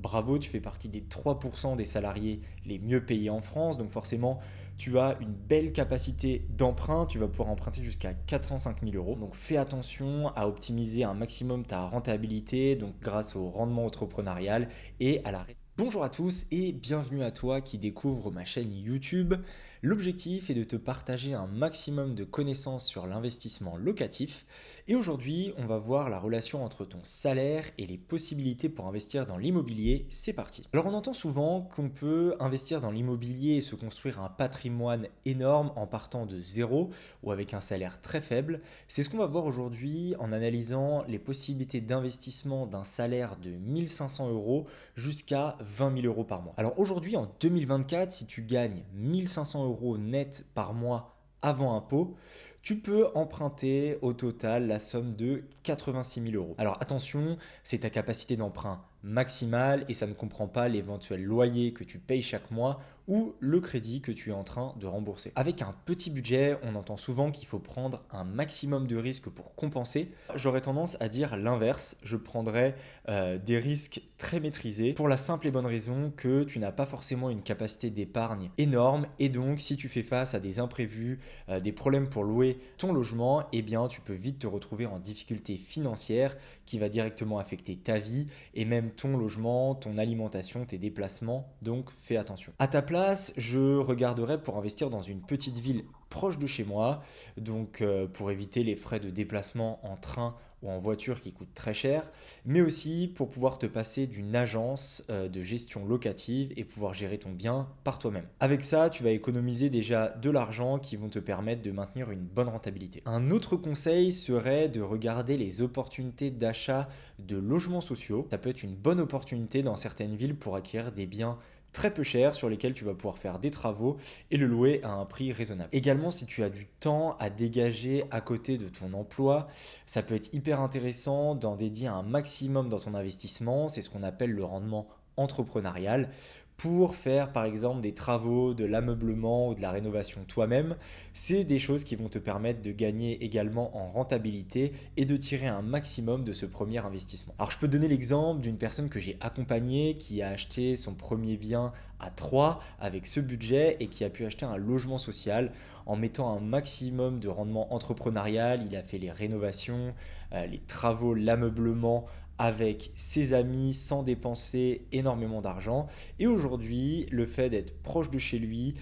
bravo, tu fais partie des 3% des salariés les mieux payés en France. Donc forcément, tu as une belle capacité d'emprunt. Tu vas pouvoir emprunter jusqu'à 405 000 euros. Donc fais attention à optimiser un maximum ta rentabilité, donc grâce au rendement entrepreneurial et à la... Bonjour à tous et bienvenue à toi qui découvre ma chaîne YouTube. L'objectif est de te partager un maximum de connaissances sur l'investissement locatif. Et aujourd'hui, on va voir la relation entre ton salaire et les possibilités pour investir dans l'immobilier. C'est parti. Alors on entend souvent qu'on peut investir dans l'immobilier et se construire un patrimoine énorme en partant de zéro ou avec un salaire très faible. C'est ce qu'on va voir aujourd'hui en analysant les possibilités d'investissement d'un salaire de 1500 euros jusqu'à 20 000 euros par mois. Alors aujourd'hui, en 2024, si tu gagnes 1500 euros net par mois avant impôt, tu peux emprunter au total la somme de 86 000 euros. Alors attention, c'est ta capacité d'emprunt maximale et ça ne comprend pas l'éventuel loyer que tu payes chaque mois ou le crédit que tu es en train de rembourser. Avec un petit budget, on entend souvent qu'il faut prendre un maximum de risques pour compenser. J'aurais tendance à dire l'inverse. Je prendrais des risques très maîtrisés pour la simple et bonne raison que tu n'as pas forcément une capacité d'épargne énorme et donc si tu fais face à des imprévus, des problèmes pour louer ton logement, eh bien tu peux vite te retrouver en difficulté financière qui va directement affecter ta vie et même ton logement, ton alimentation, tes déplacements. Donc fais attention. À ta place, je regarderais pour investir dans une petite ville proche de chez moi, donc pour éviter les frais de déplacement en train ou en voiture qui coûtent très cher, mais aussi pour pouvoir te passer d'une agence de gestion locative et pouvoir gérer ton bien par toi-même. Avec ça, tu vas économiser déjà de l'argent qui vont te permettre de maintenir une bonne rentabilité. Un autre conseil serait de regarder les opportunités d'achat de logements sociaux. Ça peut être une bonne opportunité dans certaines villes pour acquérir des biens très peu cher sur lesquels tu vas pouvoir faire des travaux et le louer à un prix raisonnable. Également, si tu as du temps à dégager à côté de ton emploi, ça peut être hyper intéressant d'en dédier un maximum dans ton investissement. C'est ce qu'on appelle le rendement entrepreneurial pour faire par exemple des travaux, de l'ameublement ou de la rénovation toi-même. C'est des choses qui vont te permettre de gagner également en rentabilité et de tirer un maximum de ce premier investissement. Alors je peux donner l'exemple d'une personne que j'ai accompagnée qui a acheté son premier bien à 3 avec ce budget et qui a pu acheter un logement social en mettant un maximum de rendement entrepreneurial. Il a fait les rénovations, les travaux, l'ameublement avec ses amis sans dépenser énormément d'argent. Et aujourd'hui, le fait d'être proche de chez lui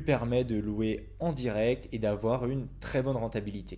permet de louer en direct et d'avoir une très bonne rentabilité.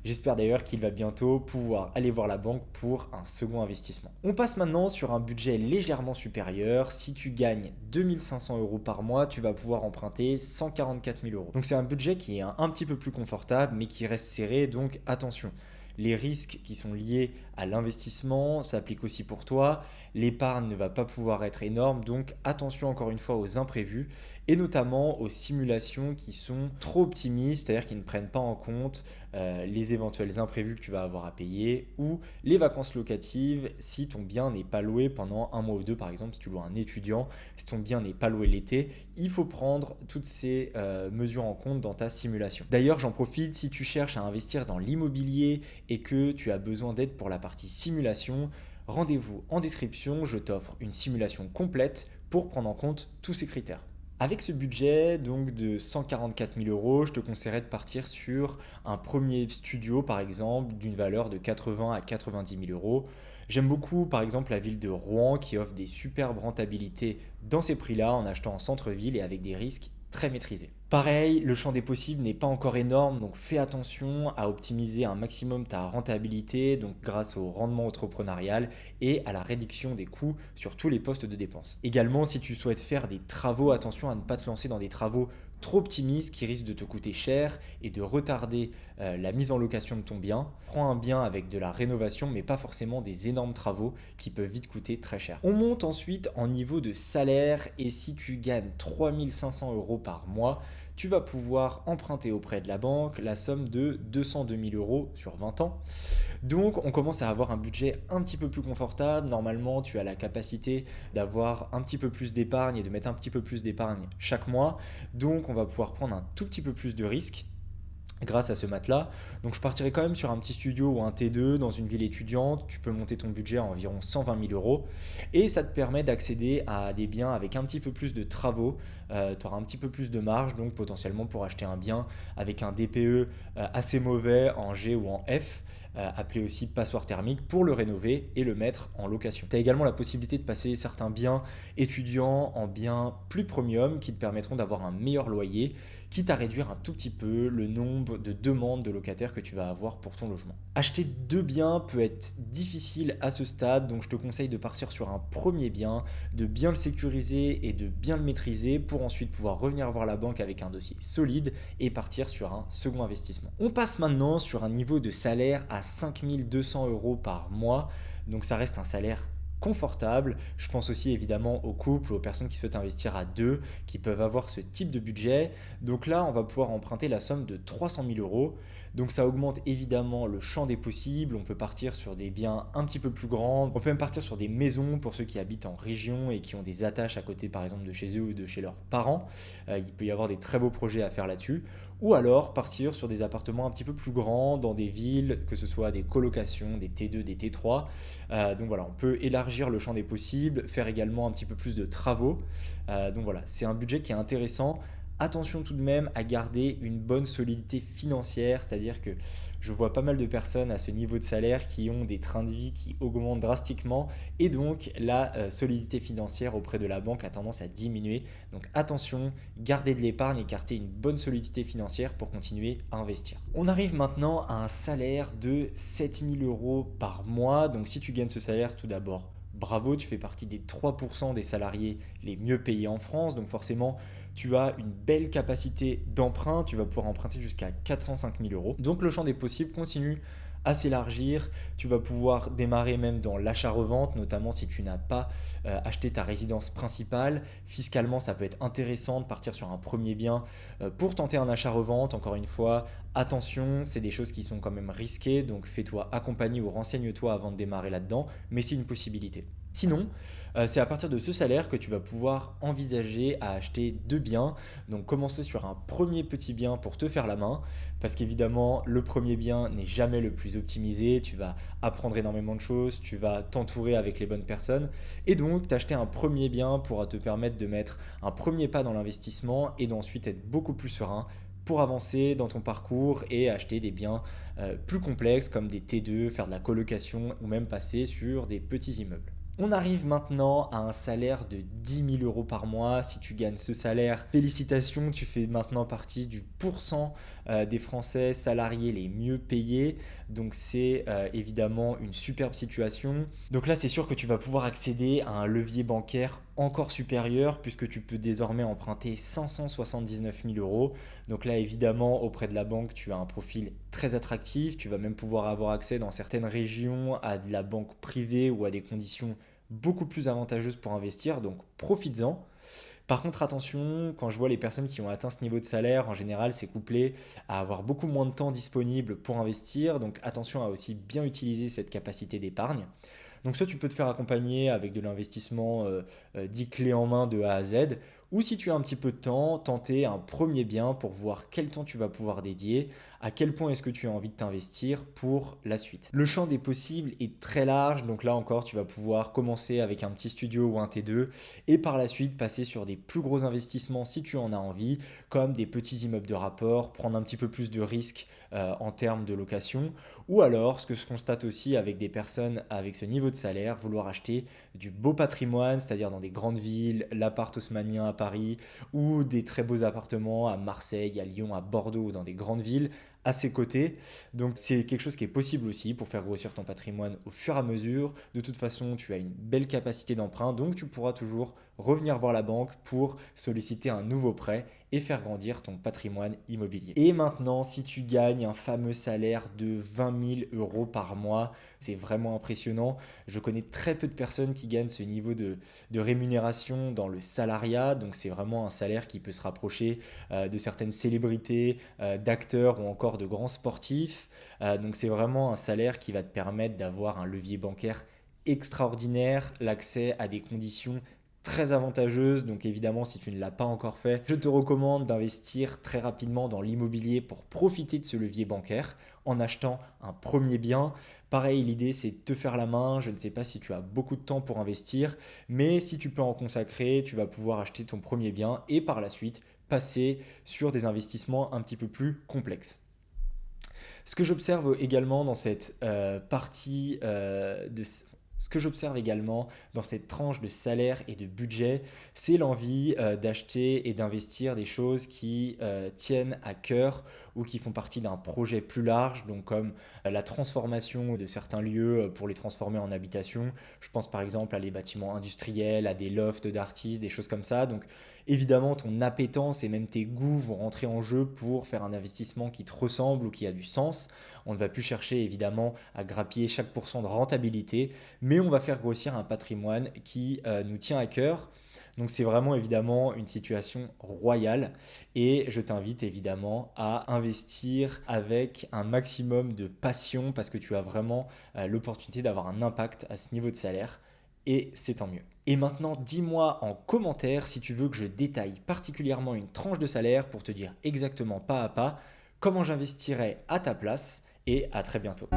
J'espère d'ailleurs qu'il va bientôt pouvoir aller voir la banque pour un second investissement. On passe maintenant sur un budget légèrement supérieur. Si tu gagnes 2500 euros par mois, tu vas pouvoir emprunter 144 000 euros. Donc c'est un budget qui est un petit peu plus confortable mais qui reste serré, donc attention. Les risques qui sont liés à l'investissement s'appliquent aussi pour toi. L'épargne ne va pas pouvoir être énorme, donc attention encore une fois aux imprévus et notamment aux simulations qui sont trop optimistes, c'est-à-dire qui ne prennent pas en compte les éventuels imprévus que tu vas avoir à payer ou les vacances locatives si ton bien n'est pas loué pendant un mois ou deux, par exemple si tu loues un étudiant, si ton bien n'est pas loué l'été, il faut prendre toutes ces mesures en compte dans ta simulation. D'ailleurs, j'en profite, si tu cherches à investir dans l'immobilier et que tu as besoin d'aide pour la partie simulation, rendez-vous en description, je t'offre une simulation complète pour prendre en compte tous ces critères. Avec ce budget donc de 144 000 euros, je te conseillerais de partir sur un premier studio par exemple d'une valeur de 80 à 90 000 euros. J'aime beaucoup par exemple la ville de Rouen qui offre des superbes rentabilités dans ces prix-là en achetant en centre-ville et avec des risques très maîtrisés. Pareil, le champ des possibles n'est pas encore énorme, donc fais attention à optimiser un maximum ta rentabilité, donc grâce au rendement entrepreneurial et à la réduction des coûts sur tous les postes de dépenses. Également, si tu souhaites faire des travaux, attention à ne pas te lancer dans des travaux trop optimistes qui risquent de te coûter cher et de retarder la mise en location de ton bien. Prends un bien avec de la rénovation, mais pas forcément des énormes travaux qui peuvent vite coûter très cher. On monte ensuite en niveau de salaire et si tu gagnes 3 500 euros par mois, tu vas pouvoir emprunter auprès de la banque la somme de 202 000 euros sur 20 ans. Donc on commence à avoir un budget un petit peu plus confortable. Normalement, tu as la capacité d'avoir un petit peu plus d'épargne et de mettre un petit peu plus d'épargne chaque mois. Donc on va pouvoir prendre un tout petit peu plus de risques. grâce à ce matelas. Donc je partirai quand même sur un petit studio ou un T2 dans une ville étudiante. Tu peux monter ton budget à environ 120 000 euros et ça te permet d'accéder à des biens avec un petit peu plus de travaux. Tu auras un petit peu plus de marge, donc potentiellement pour acheter un bien avec un DPE assez mauvais en G ou en F. Appelé aussi passoire thermique, pour le rénover et le mettre en location. Tu as également la possibilité de passer certains biens étudiants en biens plus premium qui te permettront d'avoir un meilleur loyer, quitte à réduire un tout petit peu le nombre de demandes de locataires que tu vas avoir pour ton logement. Acheter deux biens peut être difficile à ce stade, donc je te conseille de partir sur un premier bien, de bien le sécuriser et de bien le maîtriser pour ensuite pouvoir revenir voir la banque avec un dossier solide et partir sur un second investissement. On passe maintenant sur un niveau de salaire à 5 200 euros par mois, donc ça reste un salaire confortable. Je pense aussi évidemment aux couples, aux personnes qui souhaitent investir à deux, qui peuvent avoir ce type de budget. Donc là, on va pouvoir emprunter la somme de 300 000 euros. Donc ça augmente évidemment le champ des possibles. On peut partir sur des biens un petit peu plus grands. On peut même partir sur des maisons pour ceux qui habitent en région et qui ont des attaches à côté par exemple de chez eux ou de chez leurs parents. Il peut y avoir des très beaux projets à faire là-dessus. Ou alors partir sur des appartements un petit peu plus grands dans des villes, que ce soit des colocations, des T2, des T3. Donc voilà, on peut élargir le champ des possibles, faire également un petit peu plus de travaux. Donc voilà, c'est un budget qui est intéressant. Attention tout de même à garder une bonne solidité financière, c'est-à-dire que je vois pas mal de personnes à ce niveau de salaire qui ont des trains de vie qui augmentent drastiquement et donc la solidité financière auprès de la banque a tendance à diminuer. Donc attention, gardez de l'épargne et garder une bonne solidité financière pour continuer à investir. On arrive maintenant à un salaire de 7 000 euros par mois. Donc si tu gagnes ce salaire, tout d'abord, bravo, tu fais partie des 3% des salariés les mieux payés en France. Donc forcément, tu as une belle capacité d'emprunt, tu vas pouvoir emprunter jusqu'à 405 000 euros. Donc le champ des possibles continue à s'élargir, tu vas pouvoir démarrer même dans l'achat-revente, notamment si tu n'as pas acheté ta résidence principale. Fiscalement, ça peut être intéressant de partir sur un premier bien pour tenter un achat-revente. Encore une fois, attention, c'est des choses qui sont quand même risquées, donc fais-toi accompagner ou renseigne-toi avant de démarrer là-dedans, mais c'est une possibilité. Sinon, c'est à partir de ce salaire que tu vas pouvoir envisager à acheter deux biens. Donc commencer sur un premier petit bien pour te faire la main, parce qu'évidemment le premier bien n'est jamais le plus optimisé, tu vas apprendre énormément de choses, tu vas t'entourer avec les bonnes personnes, et donc t'acheter un premier bien pourra te permettre de mettre un premier pas dans l'investissement et d'ensuite être beaucoup plus serein pour avancer dans ton parcours et acheter des biens plus complexes comme des T2, faire de la colocation ou même passer sur des petits immeubles. On arrive maintenant à un salaire de 10 000 euros par mois. Si tu gagnes ce salaire, félicitations, tu fais maintenant partie du pourcent des Français salariés les mieux payés. Donc c'est évidemment une superbe situation. Donc là, c'est sûr que tu vas pouvoir accéder à un levier bancaire encore supérieur puisque tu peux désormais emprunter 579 000 euros. Donc là, évidemment, auprès de la banque, tu as un profil très attractif. Tu vas même pouvoir avoir accès dans certaines régions à de la banque privée ou à des conditions beaucoup plus avantageuses pour investir. Donc profites-en. Par contre, attention, quand je vois les personnes qui ont atteint ce niveau de salaire, en général, c'est couplé à avoir beaucoup moins de temps disponible pour investir. Donc attention à aussi bien utiliser cette capacité d'épargne. Donc soit tu peux te faire accompagner avec de l'investissement dit clé en main de A à Z, ou si tu as un petit peu de temps, tenter un premier bien pour voir quel temps tu vas pouvoir dédier, à quel point est-ce que tu as envie de t'investir pour la suite. Le champ des possibles est très large, donc là encore tu vas pouvoir commencer avec un petit studio ou un T2 et par la suite passer sur des plus gros investissements si tu en as envie, comme des petits immeubles de rapport, prendre un petit peu plus de risques en termes de location, ou alors ce que je constate aussi avec des personnes avec ce niveau de salaire, vouloir acheter du beau patrimoine, c'est-à-dire dans des grandes villes, l'appart haussmannien à Paris, ou des très beaux appartements à Marseille, à Lyon, à Bordeaux, ou dans des grandes villes à ses côtés. Donc c'est quelque chose qui est possible aussi pour faire grossir ton patrimoine au fur et à mesure. De toute façon, tu as une belle capacité d'emprunt, donc tu pourras toujours revenir voir la banque pour solliciter un nouveau prêt et faire grandir ton patrimoine immobilier. Et maintenant, si tu gagnes un fameux salaire de 20 000 euros par mois, c'est vraiment impressionnant. Je connais très peu de personnes qui gagnent ce niveau de rémunération dans le salariat, donc c'est vraiment un salaire qui peut se rapprocher de certaines célébrités, d'acteurs ou encore de grands sportifs. Donc c'est vraiment un salaire qui va te permettre d'avoir un levier bancaire extraordinaire, l'accès à des conditions très avantageuse. Donc évidemment, si tu ne l'as pas encore fait, je te recommande d'investir très rapidement dans l'immobilier pour profiter de ce levier bancaire en achetant un premier bien. Pareil, l'idée c'est de te faire la main. Je ne sais pas si tu as beaucoup de temps pour investir, mais si tu peux en consacrer, tu vas pouvoir acheter ton premier bien et par la suite passer sur des investissements un petit peu plus complexes. Ce que j'observe également dans cette partie ce que j'observe également dans cette tranche de salaire et de budget, c'est l'envie d'acheter et d'investir des choses qui tiennent à cœur ou qui font partie d'un projet plus large, donc comme la transformation de certains lieux pour les transformer en habitation. Je pense par exemple à des bâtiments industriels, à des lofts d'artistes, des choses comme ça. Donc évidemment, ton appétence et même tes goûts vont rentrer en jeu pour faire un investissement qui te ressemble ou qui a du sens. On ne va plus chercher évidemment à grappiller chaque pourcent de rentabilité, mais on va faire grossir un patrimoine qui nous tient à cœur. Donc c'est vraiment évidemment une situation royale et je t'invite évidemment à investir avec un maximum de passion parce que tu as vraiment l'opportunité d'avoir un impact à ce niveau de salaire et c'est tant mieux. Et maintenant, dis-moi en commentaire si tu veux que je détaille particulièrement une tranche de salaire pour te dire exactement pas à pas comment j'investirais à ta place et à très bientôt.